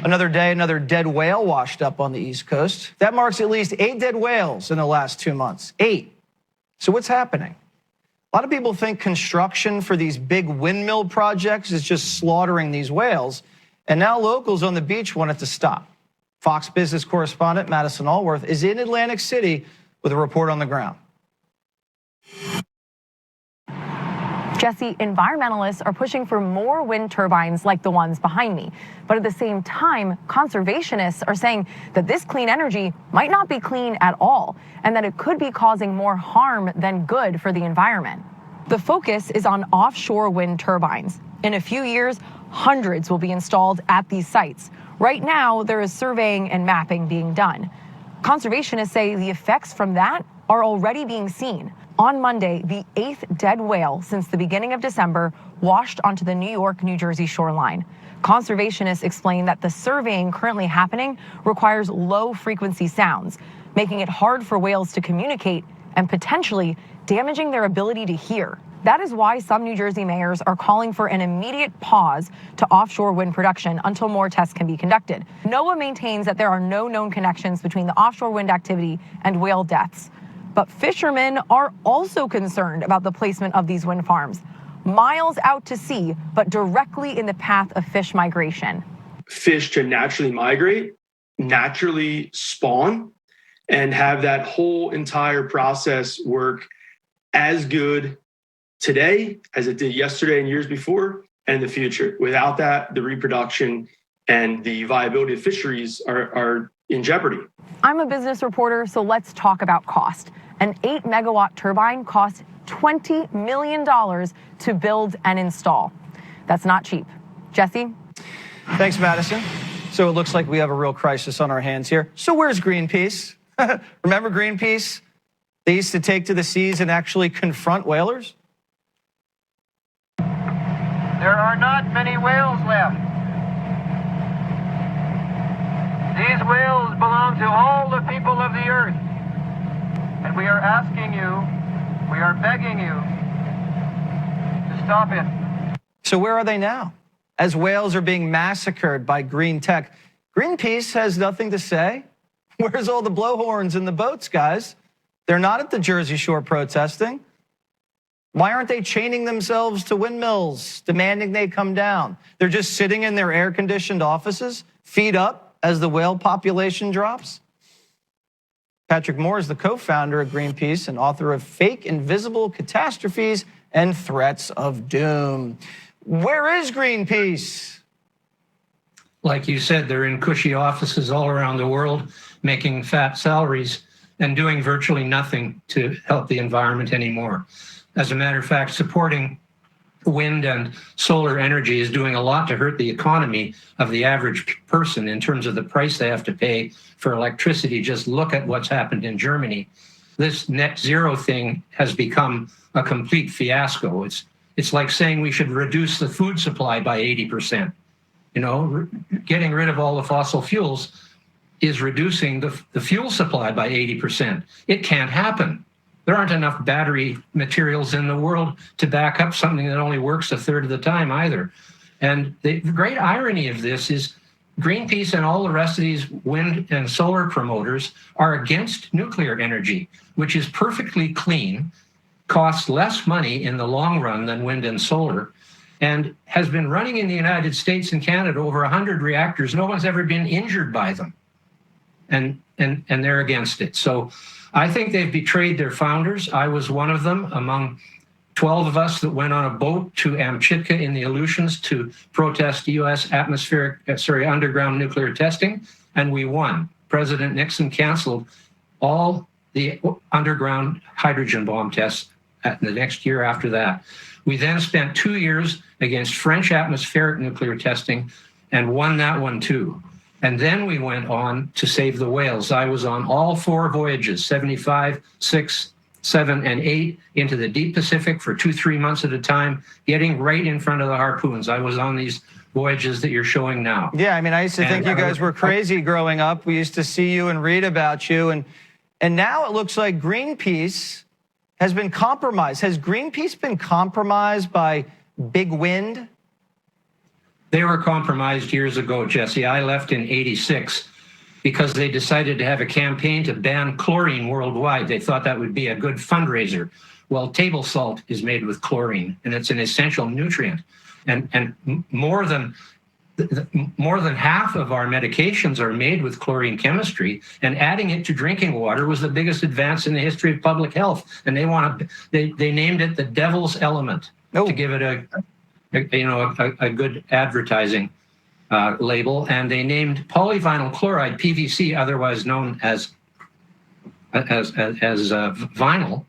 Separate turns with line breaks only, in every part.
Another day, another dead whale washed up on the East Coast. That marks at least 8 dead whales in the last 2 months. 8. So what's happening? A lot of people think construction for these big windmill projects is just slaughtering these whales, and now locals on the beach want it to stop. Fox Business correspondent Madison Allworth is in Atlantic City with a report on the ground.
Jesse, environmentalists are pushing for more wind turbines like the ones behind me. But at the same time, conservationists are saying that this clean energy might not be clean at all, and that it could be causing more harm than good for the environment. The focus is on offshore wind turbines. In a few years, hundreds will be installed at these sites. Right now, there is surveying and mapping being done. Conservationists say the effects from that are already being seen. On Monday, the 8th dead whale since the beginning of December washed onto the New York-New Jersey shoreline. Conservationists explain that the surveying currently happening requires low-frequency sounds, making it hard for whales to communicate and potentially damaging their ability to hear. That is why some New Jersey mayors are calling for an immediate pause to offshore wind production until more tests can be conducted. NOAA maintains that there are no known connections between the offshore wind activity and whale deaths. But fishermen are also concerned about the placement of these wind farms, miles out to sea, but directly in the path of fish migration.
Fish to naturally migrate, naturally spawn, and have that whole entire process work as good today as it did yesterday and years before and in the future. Without that, the reproduction and the viability of fisheries are in jeopardy.
I'm a business reporter, so let's talk about cost. An 8-megawatt turbine costs $20 million to build and install. That's not cheap. Jesse?
Thanks, Madison. So it looks like we have a real crisis on our hands here. So where's Greenpeace? Remember Greenpeace? They used to take to the seas and actually confront whalers.
There are not many whales left. These whales belong to all the people of the earth. And we are asking you, we are begging you to stop it.
So where are they now? As whales are being massacred by green tech, Greenpeace has nothing to say. Where's all the blowhorns in the boats, guys? They're not at the Jersey Shore protesting. Why aren't they chaining themselves to windmills, demanding they come down? They're just sitting in their air-conditioned offices, feet up as the whale population drops. Patrick Moore is the co-founder of Greenpeace and author of Fake Invisible Catastrophes and Threats of Doom. Where is Greenpeace?
Like you said, they're in cushy offices all around the world, making fat salaries and doing virtually nothing to help the environment anymore. As a matter of fact, supporting wind and solar energy is doing a lot to hurt the economy of the average person in terms of the price they have to pay for electricity. Just look at what's happened in Germany. This net zero thing has become a complete fiasco. It's like saying we should reduce the food supply by 80%. You know, getting rid of all the fossil fuels is reducing the fuel supply by 80%. It can't happen. There aren't enough battery materials in the world to back up something that only works a third of the time either. And the great irony of this is Greenpeace and all the rest of these wind and solar promoters are against nuclear energy, which is perfectly clean, costs less money in the long run than wind and solar, and has been running in the United States and Canada over 100 reactors. No one's ever been injured by them. And they're against it. So I think they've betrayed their founders. I was one of them among 12 of us that went on a boat to Amchitka in the Aleutians to protest U.S. underground nuclear testing, and we won. President Nixon canceled all the underground hydrogen bomb tests the next year after that. We then spent 2 years against French atmospheric nuclear testing and won that one too. And then we went on to save the whales. I was on all 4 voyages, 75, 6, 7, and 8, into the deep Pacific for 2-3 months at a time, getting right in front of the harpoons. I was on these voyages that you're showing now.
Yeah, I mean, I used to think you guys were crazy growing up. We used to see you and read about you. And now it looks like Greenpeace has been compromised. Has Greenpeace been compromised by big wind?
They were compromised years ago, Jesse. I left in '86 because they decided to have a campaign to ban chlorine worldwide. They thought that would be a good fundraiser. Well, table salt is made with chlorine, and it's an essential nutrient. And more than half of our medications are made with chlorine chemistry, and adding it to drinking water was the biggest advance in the history of public health. And they named it the devil's element to give it a good advertising label. And they named polyvinyl chloride, PVC, otherwise known as vinyl,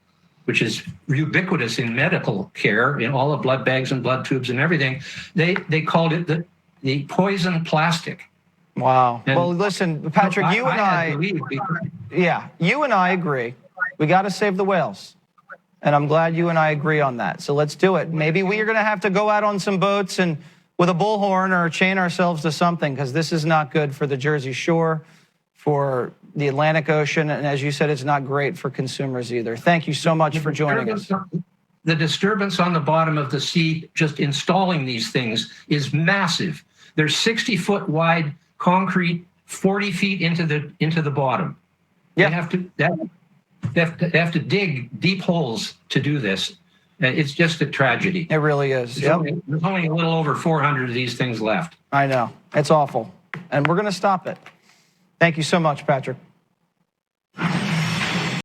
which is ubiquitous in medical care, in all the blood bags and blood tubes and everything. They called it the poison plastic.
Wow.
And
well, listen, Patrick, you and I agree. We got to save the whales. And I'm glad you and I agree on that. So let's do it. Maybe we are going to have to go out on some boats and with a bullhorn or chain ourselves to something, because this is not good for the Jersey Shore, for the Atlantic Ocean, and as you said, it's not great for consumers either. Thank you so much for joining us.
The disturbance on the bottom of the sea, just installing these things, is massive. They're 60-foot wide concrete, 40 feet into the bottom. Yeah. They have to dig deep holes to do this. It's just a tragedy.
It really is.
There's only a little over 400 of these things left.
I know. It's awful. And we're going to stop it. Thank you so much, Patrick.